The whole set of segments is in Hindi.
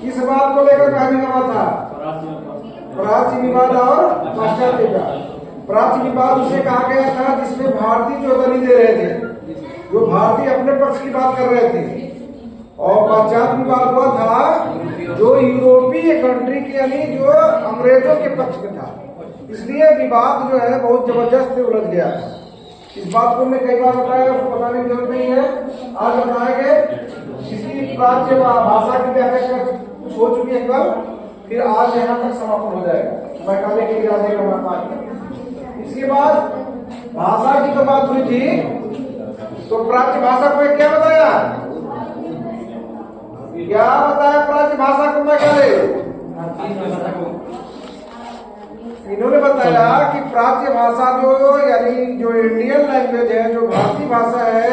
किस बात को लेकर कहानी हुआ था? प्राच्य विवाद और पाश्चात्य विवाद। प्राच्य विवाद उसे कहा गया था जिसमें भारतीय जो दलील दे रहे थे, जो भारतीय अपने पक्ष की बात कर रहे थे, और पाश्चात्य विवाद हुआ था जो यूरोपीय कंट्री के यानी जो अंग्रेजों के पक्ष में था। इसलिए विवाद जो है बहुत जबरदस्त से उलझ गया। इस बात को मैं कई बार बताया, उसको बताने की जरूरत नहीं है, आज बताएंगे। इसकी प्राच्य भाषा की व्याख्या कुछ हो चुकी है कल, फिर आज यहाँ तक समापन हो जाएगा मैकाले के इरादे का मतलब। इसके बाद भाषा की तो बात हुई थी, तो प्राच्य भाषा को क्या बताया? क्या बताया प्राच्य भाषा को मैकाले? इन्होंने बताया कि प्राच्य भाषा जो यानी जो इंडियन लैंग्वेज है, जो भारतीय भाषा है,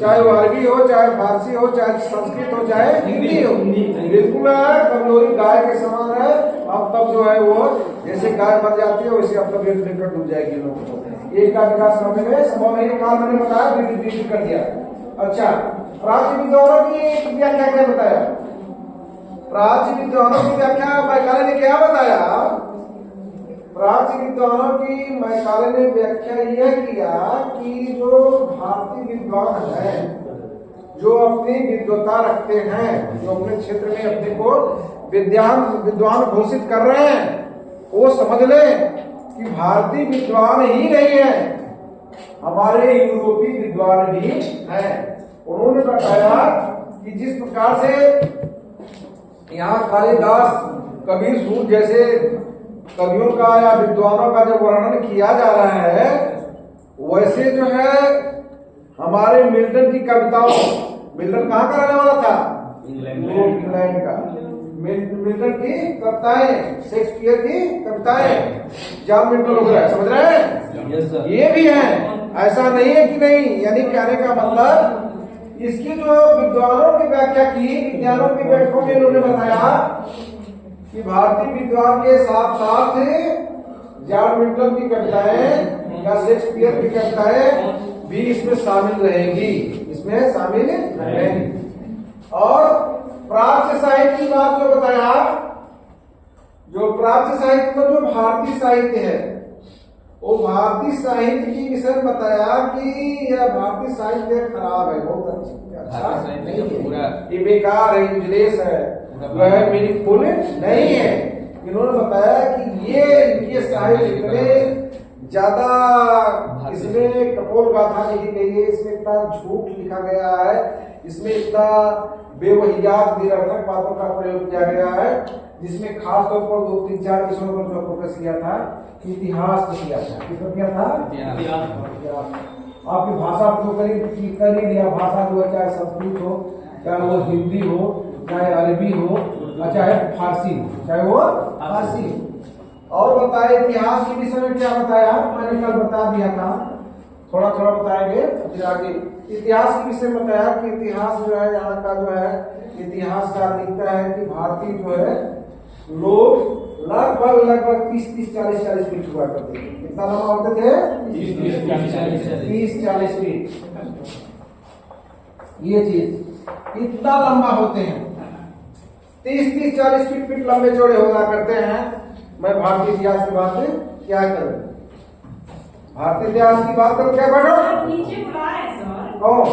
चाहे वो अरबी हो, चाहे फारसी हो, चाहे संस्कृत हो, चाहे हिंदी हो, बिल्कुल कमजोरी गाय के समान है। अब तब जो है वो जैसे गाय मर जाती है वैसे अब तब निकट डूब जाएगी लोगों को। एक का विकास करने में संभव नहीं। काल मैंने बताया कर दिया। अच्छा, प्राच्य विद्वानों की व्याख्या क्या बताया? प्राच्य विद्वानों की व्याख्या मैकाले ने क्या बताया? प्राच्य विद्वानों की मैकाले ने व्याख्या यह किया कि जो भारतीय विद्वान है, जो अपनी विद्वता रखते हैं, जो अपने क्षेत्र में अपने को विद्वान घोषित कर रहे हैं, वो समझ ले कि भारतीय विद्वान ही नहीं है, हमारे यूरोपीय विद्वान भी हैं। उन्होंने बताया कि जिस प्रकार से यहाँ कालिदास, कबीर, सूर जैसे कवियों का या विद्वानों का जब वर्णन किया जा रहा है, वैसे जो है हमारे मिल्टन की कविताओं, मिल्टन कहाँ का रहने वाला था? इंग्लैंड का। मिल्टन की कविताएं, शेक्सपियर की कविताएं, जॉन मिल्टन वगैरह, समझ रहे हैं? ये भी है, ऐसा नहीं है कि नहीं। यानी कहने का मतलब इसकी जो विद्वानों की व्याख्या की, विज्ञानों की व्याख्या में इन्होंने बताया कि भारतीय विद्वान के साथ साथ जॉन मिल्टन की कविताएं या शेक्सपियर की कविताएं भी इसमें शामिल रहेंगी, इसमें शामिल रहेंगी। और प्राच्य साहित्य की बात जो बताया, जो प्राच्य साहित्य में जो भारतीय साहित्य है, वो भारतीय साहित्य की विषय में बताया कि यह भारतीय साहित्य खराब है, बहुत अच्छा नहीं है, ये बेकार है, यूजलेस है, वह मीनिंगफुल नहीं है। इन्होंने बताया कि ये इनके साहित्य इतने ज्यादा, इसमें कपोल गाथा लिखी गई है, इसमें इतना झूठ लिखा गया है, इसमें इतना बेवहियात निरर्थक बातों का प्रयोग किया गया है, जिसमें खास तौर पर 2-3-4 विषयों पर जो फोकस किया था, इतिहास को किया था। किस पर किया था? इतिहास। आपकी भाषा को कर ही लिया, भाषा जो है चाहे संस्कृत हो, चाहे वो हिंदी हो, चाहे अरबी हो, चाहे फारसी हो, चाहे वो फारसी हो। और बताए इतिहास के विषय में क्या बताया? मैंने कल बता दिया था, थोड़ा थोड़ा बताएंगे फिर आगे। इतिहास के विषय में बताया कि इतिहास जो है यहाँ का जो है इतिहास का दिखता है कि भारतीय जो है लोग लगभग 30-40 फीट हुआ करते थे। कितना लंबा होते थे? 30-40 फीट। ये चीज इतना लंबा होते हैं, 30-40 फीट लंबे चौड़े होगा करते हैं। मैं भारतीय इतिहास की बात क्या करूं? भारतीय इतिहास की बात करूं क्या? बैठो, नीचे बुला रहे हैं सर। कौन?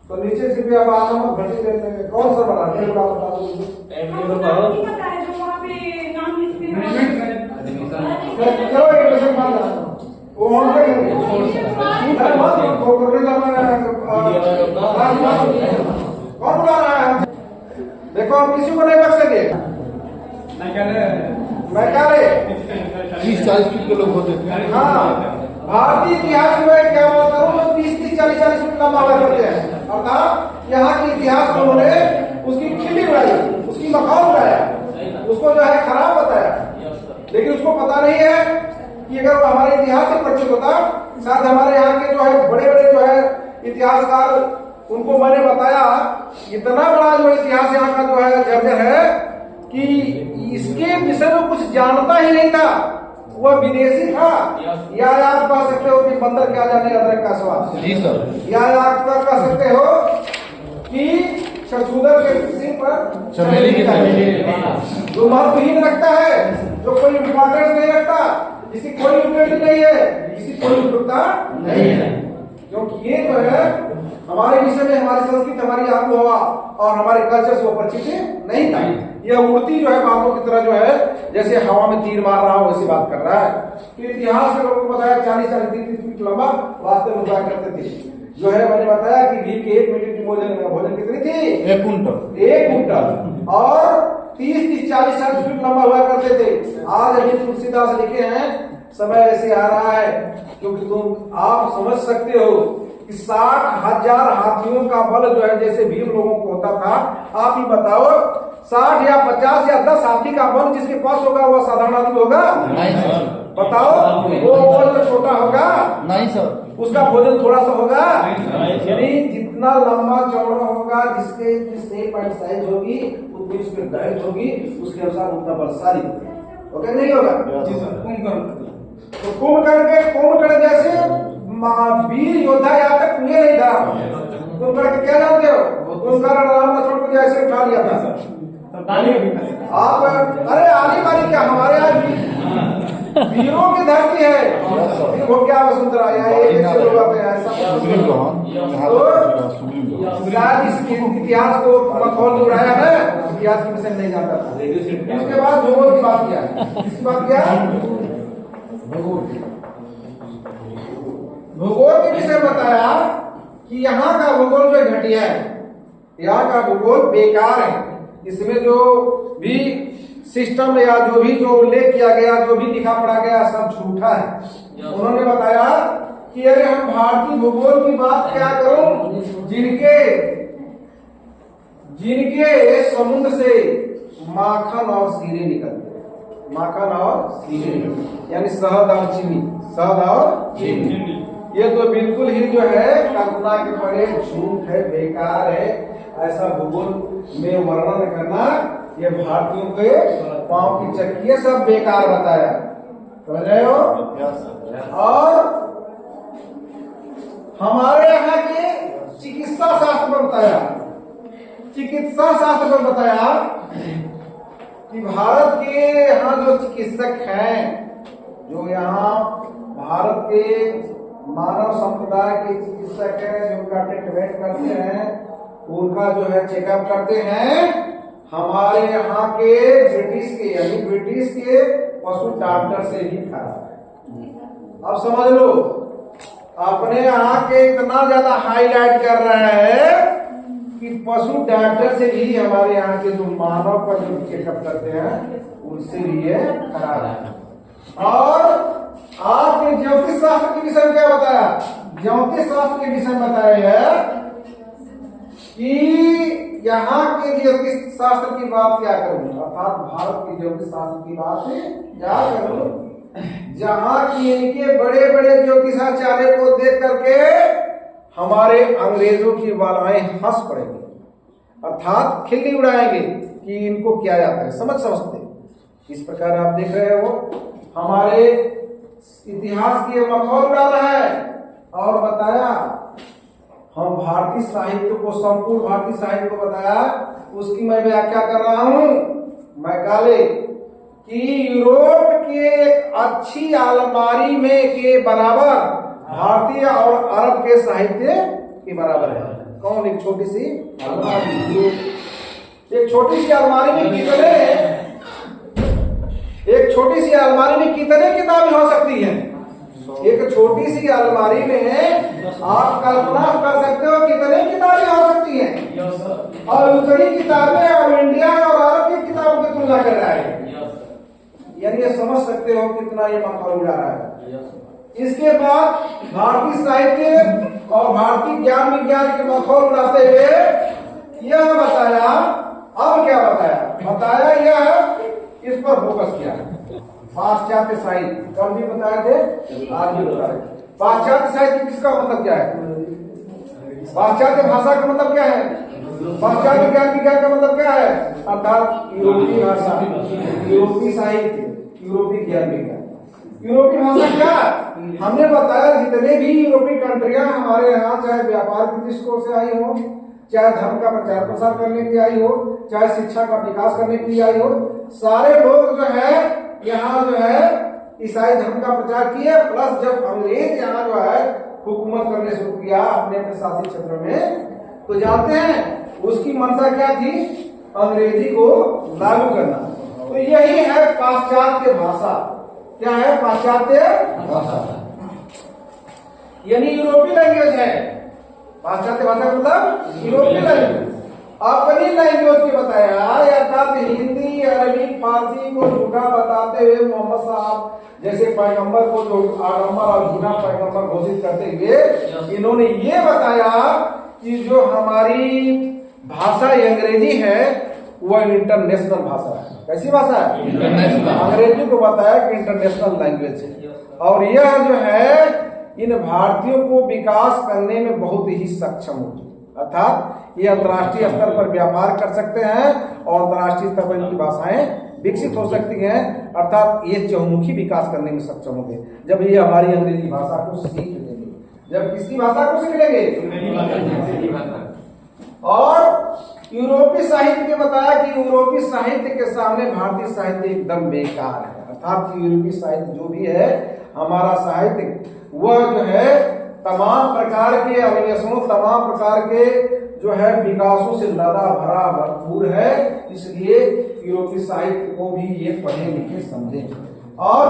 तो नीचे से भी अब आना मत, घटी देते हैं। कौन सा बना? मेरे को बता दो। चलो एडमिशन मान लो, वो ऑन करेंगे। कौन बुला रहा है? देखो हम किसी को नहीं बच सके। मैकाले 30-40 फीट के लोग होते थे। हाँ, भारतीय इतिहास में क्या बोलता हूँ, जो 30-40 फीट लंबा हुआ करते हैं। अर्थात यहाँ के इतिहास को उन्होंने उसकी खिल्ली उड़ाई, उसकी मखौल उड़ाया, उसको जो है खराब बताया। लेकिन उसको पता नहीं है कि अगर वो हमारे इतिहास से परिचित होता, शायद हमारे यहाँ के जो है बड़े बड़े जो है इतिहासकार, उनको मैंने बताया इतना बड़ा जो इतिहास यहाँ का जो है जर्जर है कि इसके विषय में कुछ जानता ही नहीं था, वह विदेशी था। या आप कह सकते हो कि बंदर क्या जाने अदरक का स्वाद। जी सर। या आप कह सकते हो कि मधुसूदन के सिंह पर चमेली की जो महत्वहीन रखता है, जो कोई इम्पोर्टेंस नहीं रखता, जिसकी कोई यूटिलिटी नहीं है, किसी कोई उपयोगिता नहीं है, क्योंकि ये जो है हमारे विषय में, हमारी संस्कृति, हमारी आबोहवा और हमारे कल्चर से वो परिचित नहीं था। यह मूर्ति जो है बातों की तरह जो है जैसे हवा में तीर मार रहा हो वैसी बात कर रहा है। तो इतिहास के लोगों को बताया 40-30 फीट लंबा वास्तव में हुआ करते थे। जो है मैंने बताया कि भीम की 1 मिनट की भोजन कितनी थी? 1 कुंटल। 1 कुंटल। और 30-40 फीट लंबा हुआ करते थे। आज अभी तुलसीदास लिखे हैं, समय ऐसे आ रहा है क्योंकि तुम आप समझ सकते हो कि 60,000 हाथियों का बल जो है जैसे भीम लोगों को होता था। आप ही बताओ 60 या 50 या 10 हाथी का बल जिसके पास होगा वह साधारण आदमी होगा? नहीं सर। बताओ, वो भोजन छोटा होगा? नहीं सर। उसका भोजन थोड़ा सा होगा? यानी जितना लंबा चौड़ा होगा, जिसके जिससे पैंट साइज होगी उतनी उसमें डाइट होगी, उसके अनुसार उतना बलशाली होगा, नहीं होगा? तो कुंभकर्ण जैसे वीर योद्धा यहाँ तक हुए नहीं था। कुंभकर्ण के क्या जानते हो? कुंभकर्ण राम लक्ष्मण को जैसे उठा लिया था। आप अरे आली बाली क्या, हमारे यहाँ वीरों की धरती है। वो क्या वसुंधरा शायद इस इतिहास को मखौल उड़ाया है, इतिहास के विषय में नहीं जानता था। इसके बाद भूगोल की बात किया। किसकी बात किया? भूगोल के विषय बताया कि यहाँ का भूगोल जो घटिया है, यहाँ का भूगोल बेकार है। इसमें जो भी सिस्टम या जो उल्लेख किया गया, जो भी लिखा पढ़ा गया, सब झूठा है। उन्होंने बताया कि अरे हम भारतीय भूगोल की बात क्या करूं, जिनके समुद्र से माखन और शीरे निकलते हैं, माखन और शीरे यानी शहद और चीनी। ये तो बिल्कुल ही जो है कल्पना के परे झूठ है, बेकार है। ऐसा भूगोल में वर्णन करना ये भारतीयों के पांव की चक्की है, सब बेकार बताया। समझ रहे हो? और हमारे यहाँ के चिकित्सा शास्त्र पर बताया, कि भारत के यहाँ जो चिकित्सक हैं, जो यहाँ भारत के मानव संप्रदाय के चिकित्सक हैं, जो उनका ट्रीटमेंट करते हैं, उनका जो है चेकअप करते हैं, हमारे यहाँ के ब्रिटिश के पशु डॉक्टर से ही खराब है। अब समझ लो, अपने यहाँ के इतना ज्यादा हाईलाइट कर रहा है कि पशु डॉक्टर से भी हमारे यहाँ के जो मानव का जो चेकअप करते हैं उनसे भी ये खराब है। और आपने ज्योतिष शास्त्र के विषय में क्या बताया? ज्योतिष शास्त्र के विषय में बताया है कि यहाँ के ज्योतिष शास्त्र की बात क्या करूं, अर्थात भारत के ज्योतिष शास्त्र की बात क्या करूं, जहाँ की इनके बड़े बड़े ज्योतिषाचार्य को देख करके हमारे अंग्रेजों की बालाएं हंस पड़ेंगी, अर्थात खिल्ली उड़ाएंगे कि इनको क्या आता है, समझते। इस प्रकार आप देख रहे हो हमारे इतिहास की मखौल उड़ा रहा है। और बताया हम भारतीय साहित्य को, संपूर्ण भारतीय साहित्य को बताया, उसकी मैं व्याख्या कर रहा हूं मैकाले कि यूरोप के एक अच्छी अलमारी में के बराबर भारतीय और अरब के साहित्य के बराबर है। कौन? एक छोटी सी अलमारी। एक छोटी सी अलमारी में कितने किताबें हो सकती हैं? एक छोटी सी अलमारी में आप कल्पना कर सकते हो कितनी किताबें हो सकती हैं। और उतनी किताबें और इंडिया और अरब की किताबों की तुलना कर रहा है, यानी ये समझ सकते हो कितना ये मखौल उड़ा रहा है। इसके बाद भारतीय साहित्य और भारतीय ज्ञान विज्ञान के मखौल उड़ाते हुए यह बताया, अब क्या बताया यह इस पर फोकस किया। पाश्चात्य साहित्य कल भी बताए थे, आज भी बता रहे। पाश्चात्य साहित्य किसका मतलब क्या है? पाश्चात्य भाषा का मतलब क्या है? पाश्चात्य ज्ञान विज्ञान का मतलब क्या है? अर्थात यूरोपीय भाषा, यूरोपीय साहित्य, यूरोपीय ज्ञान विज्ञान। यूरोपीय भाषा क्या? हमने बताया जितने भी यूरोपीय कंट्रियां हमारे यहाँ चाहे व्यापार की दृष्टिकोण से आई हो, चाहे धर्म का प्रचार प्रसार करने के लिए आई हो, चाहे शिक्षा का विकास करने के लिए आई हो, सारे लोग जो है यहाँ जो है ईसाई धर्म का प्रचार किए। प्लस जब अंग्रेज यहाँ जो है हुकूमत करने शुरू किया अपने अपने शासित क्षेत्र में, तो जानते हैं उसकी मंशा क्या थी? अंग्रेजी को लागू करना। तो यही है पाश्चात्य भाषा। क्या है पाश्चात्य भाषा? यानी यूरोपीय लैंग्वेज है। पाश्चात्य भाषा का मतलब यूरोपीय लैंग्वेज। अपनी लैंग्वेज के बताया, अर्थात हिंदी, अरबी, फारसी को झूठा बताते हुए मोहम्मद साहब जैसे पैगंबर को जो आडम्बर और झूठा पैगंबर घोषित करते हुए इन्होंने ये बताया कि जो हमारी भाषा अंग्रेजी है वह इंटरनेशनल भाषा है। कैसी भाषा है? अंग्रेजी को बताया कि इंटरनेशनल लैंग्वेज है, और यह जो है इन भारतीयों को विकास करने में बहुत ही सक्षम होगी। अर्थात ये अंतर्राष्ट्रीय स्तर पर व्यापार कर सकते हैं और अंतर्राष्ट्रीय स्तर पर इनकी भाषाएं विकसित हो सकती हैं। अर्थात ये चहुमुखी विकास करने में सक्षम होंगे जब ये हमारी अंग्रेजी भाषा को सीख लेंगे। जब किसकी भाषा को सीख लेंगे? और यूरोपीय साहित्य के बताया कि यूरोपीय साहित्य के सामने भारतीय साहित्य एकदम बेकार है। अर्थात यूरोपीय साहित्य जो भी है, हमारा साहित्य वह जो है तमाम प्रकार के अन्वेषणों, तमाम प्रकार के जो है विकासों से लदा भरा भरपूर है। इसलिए यूरोपीय साहित्य को भी ये पढ़े लिखे समझे। और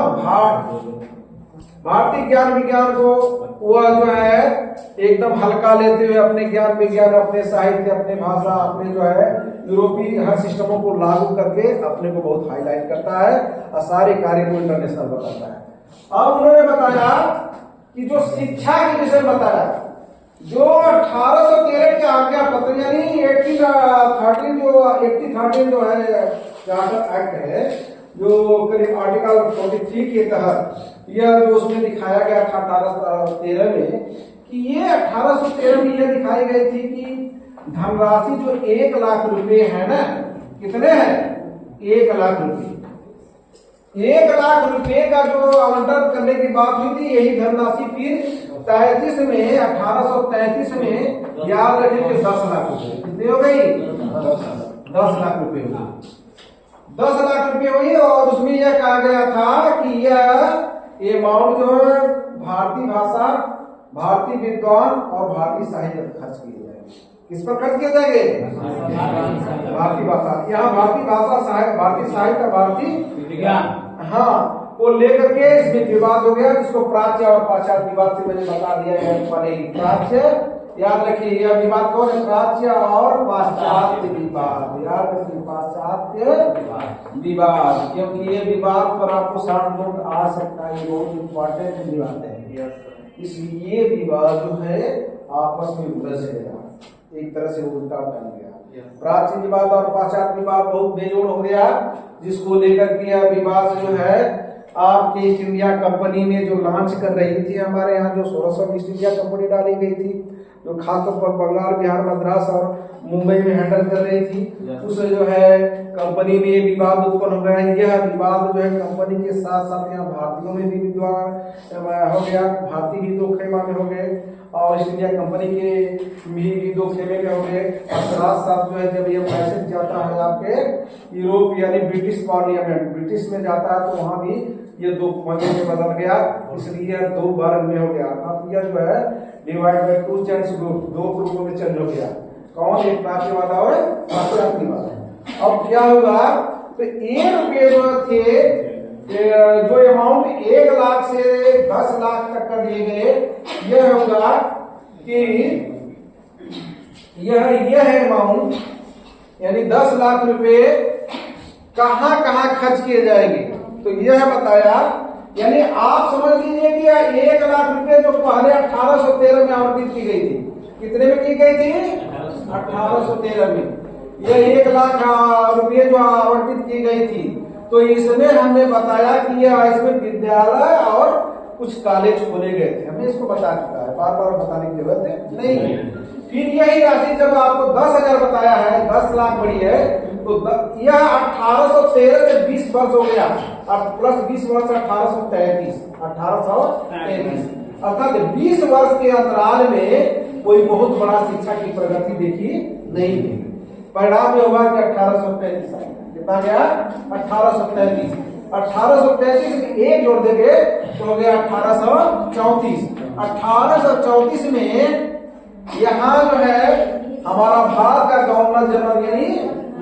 भारतीय ज्ञान विज्ञान को वह जो है एकदम हल्का लेते हुए अपने ज्ञान विज्ञान, अपने साहित्य, अपने भाषा, अपने जो है यूरोपीय हर सिस्टमों को लागू करके अपने को बहुत हाईलाइट करता है और सारे कार्य को इंटरनेशनल बताता है। अब उन्होंने बताया कि जो शिक्षा के विषय बताया, जो 1813 के आज्ञा पत्र यानी 1813 जो है चार्टर एक्ट है, जो करीब आर्टिकल 43 के तहत यह जो उसमें दिखाया गया था 1813 में, कि ये 1813 में यह दिखाई गई थी कि धनराशि जो 1 लाख रुपए है ना, कितने हैं? 1 लाख रुपए। 1 लाख रुपए का जो आवंटन करने की बात हुई थी, यही धनराशि फिर 33 में 1833 में याद रखें कि 10 लाख रुपए कितनी हो गई? 10 लाख रुपए हुई। 10 लाख रुपए हुई और उसमें यह कहा गया था कि यह अमाउंट जो है भारतीय भाषा, भारतीय विद्वान और भारतीय साहित्य पर खर्च किए जाएंगे। किस पर खर्च किए जाएंगे? भारतीय भाषा। यहाँ भारतीय भाषा, भारतीय साहित्य, भारतीय विज्ञान, हाँ, को लेकर के इसमें विवाद हो गया, जिसको प्राच्य और पाश्चात्य विवाद से मैंने बता दिया है। प्राच्य याद रखिए, यह विवाद कौन है? प्राच्य और पाश्चात्य विवाद। याद रखिए, पाश्चात्य विवाद, क्योंकि ये विवाद पर आपको शॉर्ट नोट आ सकता है, ये बहुत इंपॉर्टेंट विवाद है। इसलिए ये विवाद जो है आपस में उलझ गया, एक तरह से उल्टा बन गया। प्राच्य विवाद और पाश्चात्य विवाद बहुत बेजोड़ हो गया, जिसको लेकर के यह विवाद जो है आपकी ईस्ट इंडिया कंपनी ने जो लॉन्च कर रही थी हमारे यहाँ, जो 1600 ईस्ट इंडिया कंपनी डाली गई थी, जो खासतौर पर बंगाल, बिहार, मद्रास और मुंबई में हैंडल कर रही थी, उससे जो है कंपनी में विवाद उत्पन्न हो गया। यह विवाद जो है कंपनी के साथ साथ यहाँ भारतीयों में भी विद्वान हो गया, भारतीय भी 2 खेमा में हो गए और ईस्ट इंडिया कंपनी के भी 2 खेमे में हो गए। और साथ साथ जो है जब ये मैसेज जाता है आपके यूरोप यानी ब्रिटिश पार्लियामेंट, ब्रिटिश में जाता है, तो वहां भी ये 2 भागों में बदल गया, इसलिए 2 वर्ग में हो गया। अब यह जो है डिवाइड बाय 2 चेंज ग्रुप, 2 ग्रुपों में चेंज हो गया। कौन? एक प्राच्यवाद और पाश्चात्यवाद। अब क्या होगा? तो 1 रुपये जो थे, जो अमाउंट 1 लाख से 10 लाख तक कर दिए गए, यह होगा कि यह अमाउंट यानी 10 लाख रुपए कहां कहां खर्च किए जाएंगे, तो यह बताया। यानी आप समझ लीजिए कि 1 लाख रुपए जो पहले 1813 में आवंटित की गई थी, कितने में की गई थी? 1813 में। यह 1 लाख रुपये जो आवंटित की गई थी, तो इसमें हमने बताया कि यह इसमें विद्यालय और कुछ कॉलेज खोले गए थे। हमने इसको बता चुका है, बार बार बताने की जरूरत नहीं है। फिर यही राशि जब आपको 10,000 बताया है, 10 लाख बड़ी है, तो यह 1813 से 20 वर्ष हो गया, और प्लस 20 वर्ष 1833 अर्थात 20 वर्ष के अंतराल में कोई बहुत बड़ा शिक्षा की प्रगति देखी नहीं गई। परिणाम ये हुआ कि 1835 आया। कितना गया? 1835। 1833 में एक जोड़ देंगे तो हो गया 1834। 1834 में यहाँ जो है हमारा भारत का गवर्नर जनरल यानी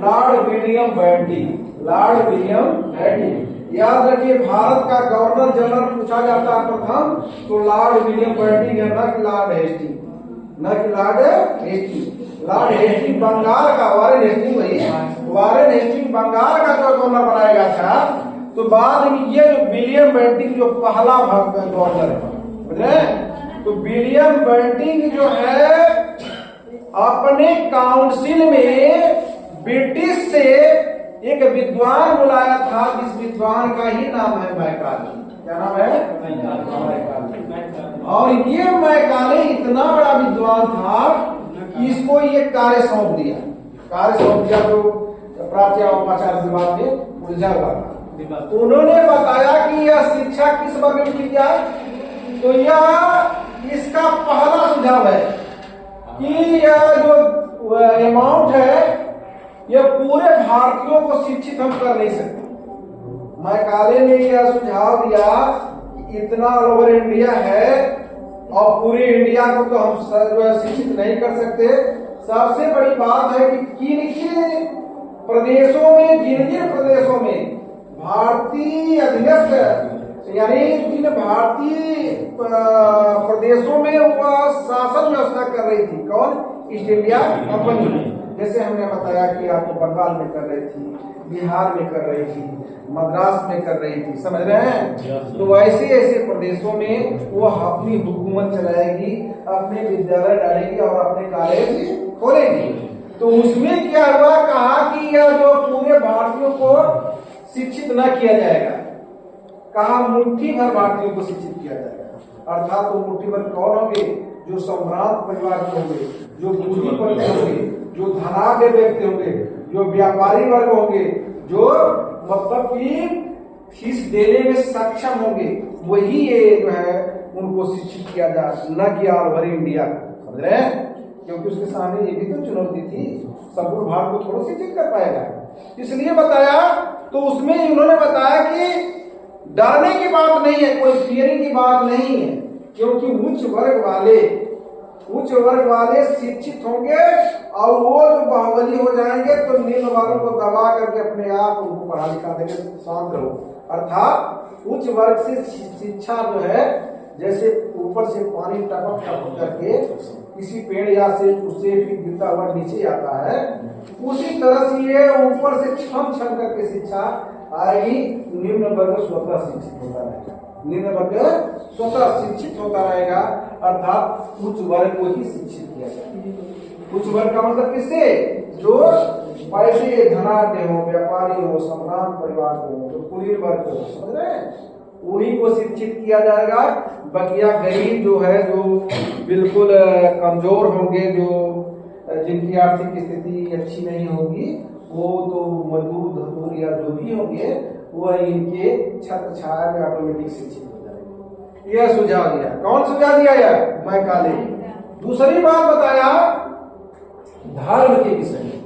Lord William Bentinck. Lord William Bentinck, याद रखिए, भारत का गवर्नर जनरल पूछा जाता है प्रथम तो लॉर्ड विलियम बेंटिंक है, न कि लॉर्ड हेस्टिंग, न कि Lord Hastings. Lord Hastings Bengal का, वारेन हेस्टिंग वही, वारेन हेस्टिंग बंगाल का जो गवर्नर बनाया गया था। तो बाद में ये जो विलियम बेंटिंक जो पहला गवर्नर है, समझे? तो विलियम बेंटिंक जो है अपने काउंसिल में ब्रिटिश से एक विद्वान बुलाया था, जिस विद्वान का ही नाम है मैकाले। क्या नाम है? मैकाले। और ये मैकाले इतना बड़ा विद्वान था कि इसको ये कार्य सौंप दिया। कार्य सौंप दिया तो प्राच्य और औपचारिक विभाग में उलझा हुआ था। उन्होंने बताया कि यह शिक्षा किस वर्ग में की जाए। तो यह इसका पहला सुझाव है कि यह जो अमाउंट है यह पूरे भारतीयों को शिक्षित हम कर नहीं सकते। मैकाले ने यह सुझाव दिया कि इतना ऑल ओवर इंडिया है और पूरे इंडिया को तो हम जो है शिक्षित नहीं कर सकते। सबसे बड़ी बात है कि किन प्रदेशों में, जिन प्रदेशों में भारतीय अधीनस्थ यानी जिन भारतीय प्रदेशों में वह शासन व्यवस्था कर रही थी। कौन? East India company. जैसे हमने बताया कि आपको बंगाल में कर रही थी, बिहार में कर रही थी, मद्रास में कर रही थी, समझ रहे हैं? तो ऐसे ऐसे प्रदेशों में वो अपनी हुकूमत चलाएगी, अपने विद्यालय डालेगी और अपने कॉलेज खोलेगी। तो उसमें क्या हुआ, कहा कि यह जो पूरे भारतीयों को शिक्षित न किया जाएगा, कहा मुट्ठी भर भारतीयों को शिक्षित किया जाएगा। अर्थात वो मुट्ठी भर कौन होंगे? जो सम्राट परिवार के होंगे, जो पूंजीपति होंगे, जो धनाढ्य व्यक्ति होंगे, जो व्यापारी वर्ग होंगे, जो मतलब कि फीस देने में सक्षम होंगे, वही ये जो है उनको शिक्षित किया जाए, न कि ऑल ओवर इंडिया। समझ रहे हैं? क्योंकि उसके सामने ये भी तो चुनौती थी, संपूर्ण भारत को थोड़ा शिक्षित कर पाएगा, इसलिए बताया। तो उसमें उन्होंने बताया कि डरने की बात नहीं है, कोई फियरिंग की बात नहीं है, क्योंकि उच्च वर्ग वाले शिक्षित होंगे और वो जो बाहुबली हो जाएंगे तो निम्न वालों को दबा करके अपने आप उनको पढ़ा लिखा देंगे। शांत रहो। अर्थात उच्च वर्ग से शिक्षा जो है जैसे ऊपर से पानी टपक टपक करके किसी पेड़ या से उससे फिर गिरता हुआ नीचे आता है, उसी तरह से ये ऊपर से छम छम करके शिक्षा आएगी। निम्न वर्ग स्वतः शिक्षित होता रहेगा, निम्न वर्ग स्वतः शिक्षित होता रहेगा। अर्थात उच्च वर्ग को ही शिक्षित किया जाएगा। उच्च वर्ग का मतलब किससे? जो पैसे धनाढ्य हो, व्यापारी हो, सम्राट परिवार हो, जो कुलीन वर्ग हो, समझ रहे हैं? उन्हीं को शिक्षित किया जाएगा। बकिया गरीब जो है, जो बिल्कुल कमजोर होंगे, जो जिनकी आर्थिक स्थिति अच्छी नहीं होगी, वो तो मजदूर धतूर या जो भी होंगे वह इनके छत्र छाया में ऑटोमेटिक शिक्षित हो जाएंगे। यह सुझाव दिया। कौन सुझाव दिया? यह मैकाले। दूसरी बात बताया धर्म के विषय में।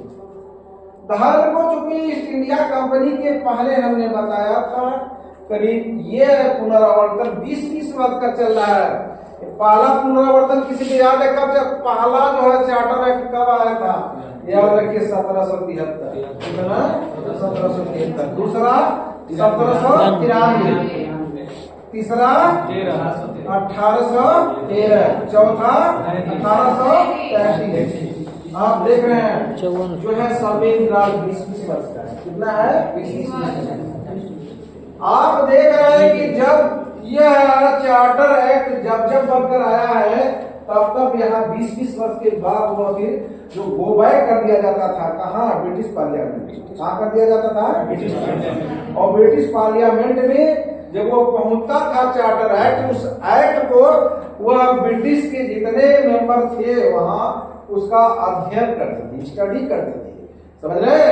धर्म को चूंकि ईस्ट इंडिया कंपनी के पहले हमने बताया था, करीब ये पुनरावर्तन 20-30 वर्ष का चल रहा है। पहला पुनरावर्तन किसी को याद है कब? जब पहला जो है चार्टर एक्ट कब आया था? याद रखिए 1773। कितना? 1773। दूसरा 1793। तीसरा 1813। चौथा 1833। आप देख रहे हैं जो है संविधान 20 वर्ष का है। कितना है? 20 वर्ष। आप देख रहे हैं कि जब यह चार्टर एक्ट जब बनकर आया है तब यहाँ 20 वर्ष के बाद वो फिर जो गो बैक कर दिया जाता था, कहाँ? British parliament. कहाँ कर दिया जाता था? British parliament. और ब्रिटिश पार्लियामेंट में जब वो पहुंचता था चार्टर एक्ट, उस एक्ट को वह ब्रिटिश के जितने मेंबर थे वहां उसका अध्ययन करते थे, स्टडी करते थे। समझ रहे?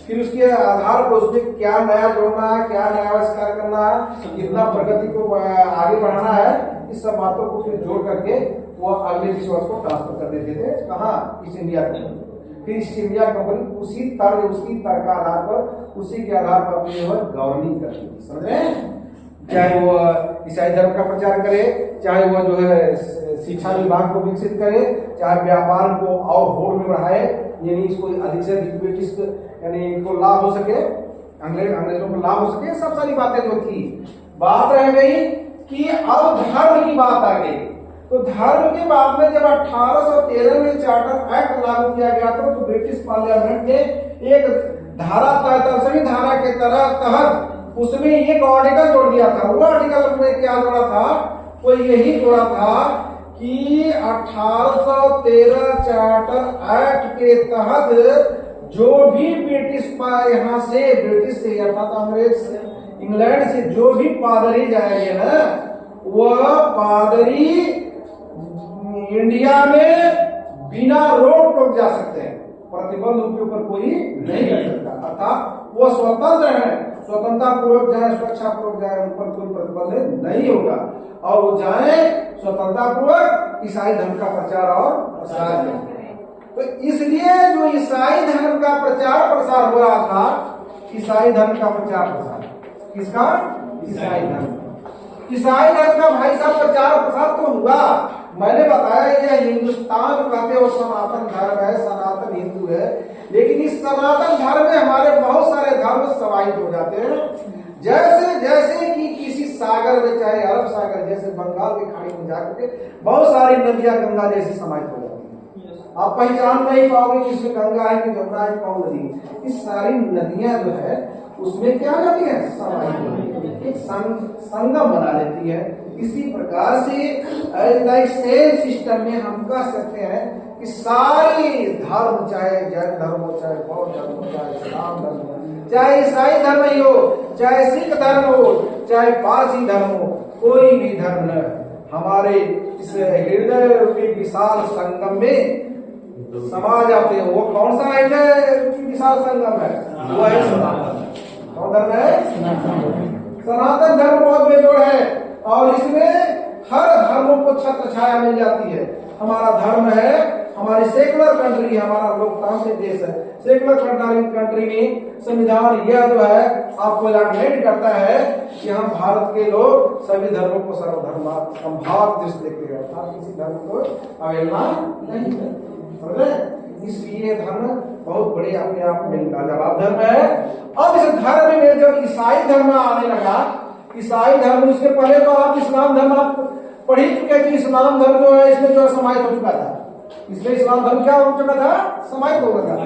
फिर उसके आधार पर उसमें क्या नया जोड़ना है, क्या नया आविष्कार करना है, कितना प्रगति को आगे बढ़ाना है, इस सब बातों को फिर जोड़ करके वो अगले रिसोर्स को ट्रांसफर कर देते थे कहाँ, ईस्ट इंडिया कंपनी। फिर ईस्ट इंडिया कंपनी उसकी तर्क के आधार पर, उसी के आधार पर अपनी गवर्निंग करती थी, समझ रहे हैं। चाहे वो ईसाई धर्म का प्रचार करे, चाहे वो जो है शिक्षा विभाग को विकसित करे, चाहे व्यापार को और होड़ में बढ़ाए, यानी इसको अधिक से अधिक ब्रिटिश यानी इनको लाभ हो सके, अंग्रेजों को लाभ हो सके, सब सारी बातें जो थी। बात रह गई कि अब धर्म की बात आ गई। तो धर्म के बाद में जब 1813 में चार्टर एक्ट लागू किया गया था, तो ब्रिटिश पार्लियामेंट ने एक धारा सभी धारा के तहत उसमें एक आर्टिकल जोड़ दिया था। वो आर्टिकल में क्या जोड़ा था, वो यही जोड़ा था कि 1813 चार्टर एक्ट के तहत जो भी ब्रिटिश यहाँ से अर्थात अंग्रेज से, इंग्लैंड से जो भी पादरी जाएंगे ना, वह पादरी इंडिया में बिना रोक टोक जा सकते हैं, प्रतिबंध उनके ऊपर कोई नहीं कर सकता। अर्थात वो स्वतंत्र है, स्वतंत्रता पूर्वक जाए, सुरक्षा पूर्वक जाए, उन पर कोई प्रतिबंध नहीं होगा, और वो जाए स्वतंत्रता पूर्वक ईसाई धर्म का प्रचार और प्रसार करें। तो इसलिए जो ईसाई धर्म का प्रचार प्रसार हो रहा था, ईसाई धर्म का प्रचार प्रसार किसका, ईसाई धर्म का भाई साहब प्रचार प्रसार तो हुआ। मैंने बताया यह हिंदुस्तान कहते वो सनातन धर्म है, सनातन हिंदू है, लेकिन इस सनातन धर्म में हमारे बहुत सारे धर्म समाहित हो जाते हैं। जैसे कि किसी सागर में, चाहे अरब सागर जैसे बंगाल के खाड़ी में जाकर के बहुत सारी नदियां गंगा जैसी समाहित हो जाती है। आप पहचान नहीं पाओगे कि इसमें गंगा है कि जमुना है, कौन नदी। इस सारी नदियां जो है उसमें क्या करती है, समाहित होती है, एक संगम बना लेती है। इसी प्रकार से सेम सिस्टम में हम कह सकते हैं कि सारी धर्म, चाहे जैन धर्म हो, चाहे बौद्ध धर्म हो, चाहे इस्लाम धर्म हो, चाहे ईसाई धर्म ही हो, चाहे सिख धर्म हो, चाहे पारसी धर्म हो, कोई भी धर्म न हमारे इस हृदय रूपी विशाल संगम में समा जाते हैं। वो कौन सा हृदय विशाल संगम है, वो है सनातन। कौन धर्म है, सनातन धर्म बहुत बेजोड़ है, और इसमें हर धर्मों को छत्र छाया मिल जाती है। हमारा धर्म है, हमारी सेकुलर कंट्री, हमारा लोकतांत्रिक देश है। सेकुलर कंट्री में संविधान यह जो है आपको एलाइनमेंट करता है कि हम भारत के लोग सभी धर्मों को सर्वधर्म संभाव दृष्टि देखते हैं, अर्थात किसी धर्म को अवहेलना नहीं करते। इसलिए धर्म बहुत बड़े अपने आप में लाजवाब धर्म है। अब इस धर्म में जब ईसाई धर्म आने लगा, ईसाई धर्म, उसके पहले तो आप इस्लाम धर्म आप पढ़ ही चुके कि इस्लाम धर्म जो है इसमें जो समाहित हो चुका था। इसमें इस्लाम धर्म क्या हो चुका था, समाहित हो गया था।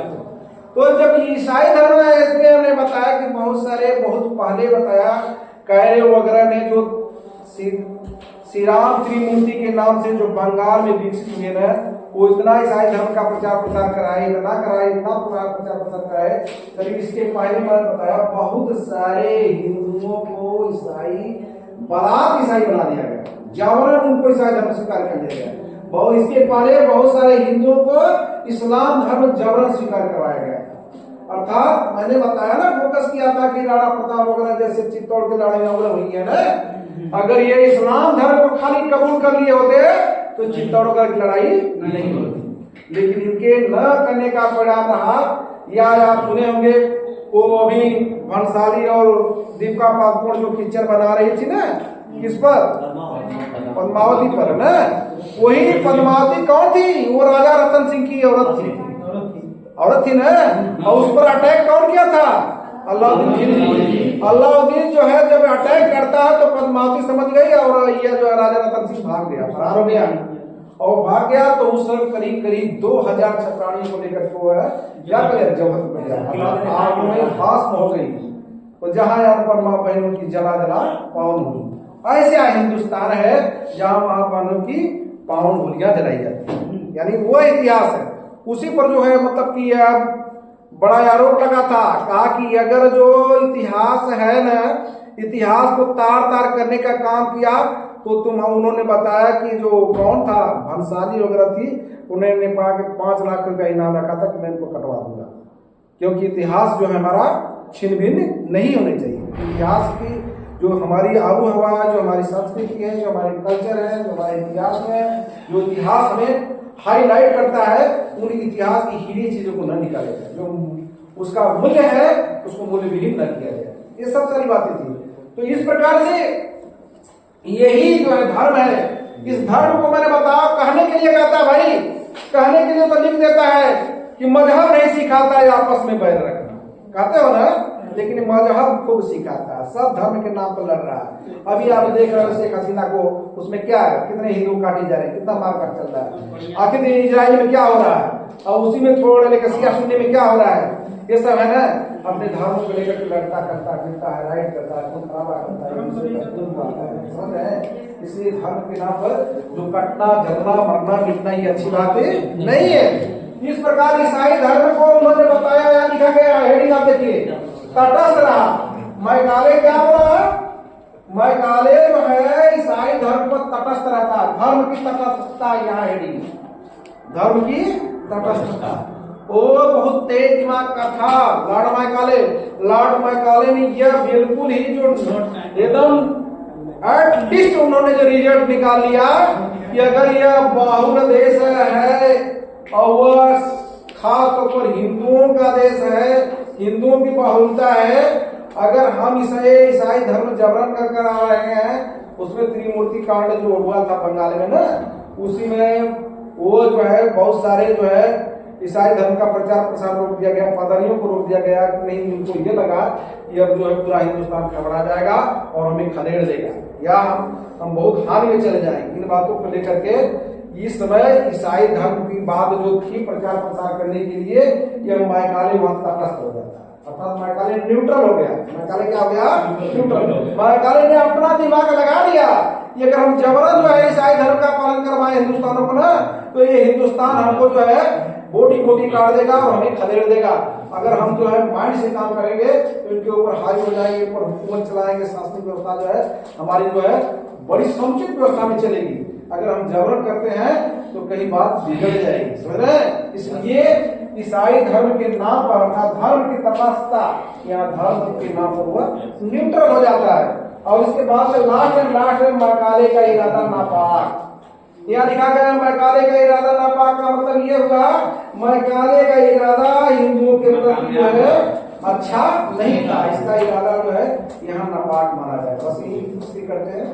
तो जब ईसाई धर्म है, इसमें हमने बताया कि बहुत पहले बताया कैरे वगैरह ने जो श्री राम त्रिमूर्ति के नाम से जो बंगाल में विकसित हुए ना, वो इतना ईसाई धर्म का प्रचार प्रसार कराए, इतना प्रचार प्रसार कराए। करीब इसके पहले मैंने बताया बहुत सारे हिंदुओं को ईसाई बना दिया गया, जबरन उनको ईसाई धर्म स्वीकार कर लिया गया। बहुत इसके पहले बहुत सारे हिंदुओं को इस्लाम धर्म जबरन स्वीकार करवाया गया। अर्थात मैंने बताया ना, फोकस किया था कि राणा प्रताप वगैरह जैसे चित्तौड़ की लड़ाई वगैरह हुई है ना, अगर ये इस्लाम धर्म को खाली कबूल कर लिए होते तो चित्तौड़गढ़ की लड़ाई नहीं होती। लेकिन इनके न करने का परिणाम रहा, या आप सुने होंगे वो अभी भंसाली और दीपिका पादुकोण जो पिक्चर बना रही थी ना, किस पर, पद्मावती पर ना, वही पद्मावती कौन थी, वो राजा रतन सिंह की औरत थी ना, और उस पर अटैक कौन किया था, अलाउद्दीन जो है जब अटैक करता है तो पद्मावती समझ गई, और यह जो है राजा रतन सिंह भाग गया, फरार हो गया। और भाग गया तो उस समय करीब 2000 छत्राणियों को लेकर को है क्या करे, जबत में गया, आग में भस्म हो गई। तो जहां अनुपमा बहनों की जला पावन हुई, ऐसा हिंदुस्तान है जहां महाबहनों की पावन होलियां जलाई जाती है, यानी वो इतिहास है। उसी पर जो है मतलब कि बड़ा आरोप लगा था, कहा कि अगर जो इतिहास है ना, इतिहास को तार करने का काम किया तो उन्होंने बताया कि जो कौन था भंसाली वगैरह थी, उन्होंने कहा कि 5 लाख रुपया इनाम रखा था कि मैं इनको कटवा दूंगा, क्योंकि इतिहास जो है हमारा छिन्न भिन्न नहीं होने चाहिए। इतिहास की जो हमारी आबू हवा, जो हमारी संस्कृति है, जो हमारे कल्चर है, जो हमारे इतिहास में, जो इतिहास हमें हाईलाइट करता है, उन इतिहास की हीरी चीजों को न निकाला जाए, जो उसका मूल्य है उसको मूल्य विहीन न किया जाए। ये सब सारी बातें थी। तो इस प्रकार से यही जो है धर्म है, इस धर्म को मैंने बताया कहने के लिए कहता है भाई, कहने के लिए तो लिख देता है कि मजहब नहीं सिखाता है आपस में बैर रखना, कहते हो ना, लेकिन मजहब खूब सिखाता है, सब धर्म के नाम पर लड़ रहा है। अभी आप देख रहे हो शेख हसीना को, उसमें क्या है, कितने हिंदू काटे जा रहे हैं, कितना मारकाट चल रहा है, आखिर इजराइल में क्या हो रहा है, और उसी में थोड़ा लेकर सिया सुनने में क्या हो रहा है, ये सब है ना, अपने धर्म को लेकर लड़ता करता फिरता है, राइट करता है, खून खराबा करता है, समझ रहे हैं। इसलिए धर्म के नाम पर जो कटना जलना मरना मिटना ये अच्छी बात नहीं है। इस प्रकार ईसाई धर्म को उन्होंने बताया, या लिखा गया हेडिंग आप देखिए, तटस्थ रहा। मैकाले क्या बोला, मैकाले जो है ईसाई धर्म पर तटस्थ रहता, धर्म की तटस्थता, यहाँ हेडिंग धर्म की तटस्थता। वो बहुत तेज दिमाग का था लॉर्ड मैकाले ने यह बिल्कुल ही जो एकदम एटलीस्ट उन्होंने जो रिजल्ट निकाल लिया कि अगर यह बहुल देश है और वह खास तौर पर हिंदुओं का देश है, हिंदुओं की बहुलता है, अगर हम इसे ईसाई धर्म जबरन कर आ रहे हैं, उसमें त्रिमूर्ति कांड जो हुआ था बंगाल में ना, उसी में वो जो है बहुत सारे जो है ईसाई धर्म का प्रचार प्रसार रोक दिया गया, पादरियों को रोक दिया गया कि नहीं, उनको ये लगा कि अब जो है पूरा हिंदुस्तान खबरा जाएगा और हमें खदेड़ देगा, या हम बहुत हानि में चले जाएंगे। इन बातों को लेकर के इस समय ईसाई धर्म की बात जो थी प्रचार प्रसार करने के लिए, यह मैकाले वहां तटस्थ हो जाता है, अर्थात मैकाले न्यूट्रल हो गया। मैकाले क्या हो गया, न्यूट्रल। मैकाले ने अपना दिमाग लगा दिया कि अगर हम जबरन जो है ईसाई धर्म का पालन करवाए हिंदुस्तानों को ना, तो ये हिंदुस्तान हमको जो है बोटी बोटी काट देगा और हमें खदेड़ देगा। अगर हम जो है माइंड से काम करेंगे तो इनके ऊपर हावी हो जाएंगे, ऊपर हुकूमत चलाएंगे, शासनिक व्यवस्था जो है हमारी जो है बड़ी समुचित व्यवस्था में चलेगी। अगर हम जबरन करते हैं तो कहीं बात बिगड़ जाएगी, समझ रहे हैं। इसलिए ईसाई धर्म के नाम पर अर्थात धर्म की तटस्थता, यहाँ धर्म के नाम पर वह न्यूट्रल हो जाता है। और इसके बाद में लास्ट में मैकाले का इरादा नापाक, यहाँ लिखा गया मैकाले का इरादा नापाक का मतलब ये हुआ, मैकाले का इरादा हिंदुओं के प्रति जो है अच्छा नहीं था, इसका इरादा जो है यहाँ नापाक माना जाए। बस यही करते हैं।